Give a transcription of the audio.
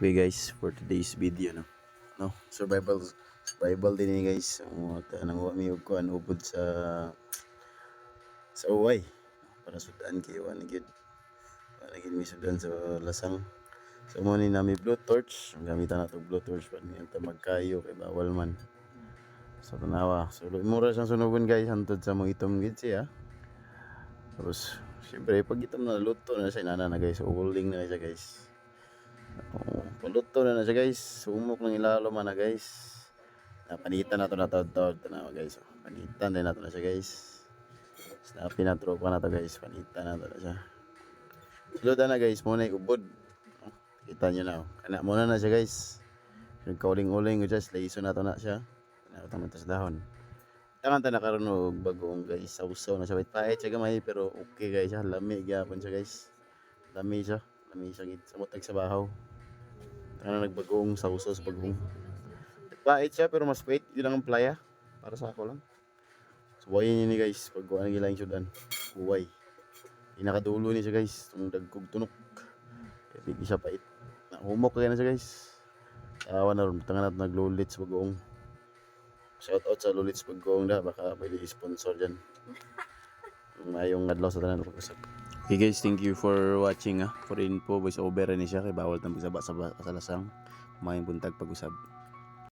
Okay guys, for today's video survival din ni guys. Nang wami og kuan ubod sa uway para sudan kay wala gid mi sudan sa lasang. So mo ni nami blue torch, ang gamitan nato blue torch pa niya ta magkayo kay bawal man. So tanawa, so mura siyang sunugon guys hantod sa mga itom gid siya. Tapos siyempre pag itom na luto na siya inana na guys, uling na siya guys. Paluto na siya guys. Sumok ng ilalo man na guys. Panitan na to na tawad tanawa guys. Panitan din nato na siya guys. Snapin na tropa na to guys. Panitan na to na siya. Siludan na guys. Muna ubod. Kita nyo na. Kana muna na siya guys. Yung kauling-uling ko just laiso na to na siya. Nakatang sa dahon. Tangan ta na karon og bagong guys. Sausaw na siya. Wait pahit siya gamay pero okay guys. Lami gyapon siya guys. Lami siya gid sa mutag sa bahaw. Tangan nagbagong sausaw sa bagong. Pahit siya pero mas pait yun ang playa para sa ako lang. Suwayin niyo ni guys pag kuha ng ilang sudan. Huway. Inakadulo ni siya guys. Itong dagkog tunok. Kaya hindi siya pait. Humok kaya na siya guys. Tawa na ron. Tangan natin naglulits bagong. Shout out sa lulits bagong da. Baka pwede i-sponsor dyan. Mayong adlaw sa tanan pag-usap. Okay guys, thank you for watching. For info, voice over ni siya. Kaya bawal tang pagsaba sa lasang. Mayong buntag pag-usap.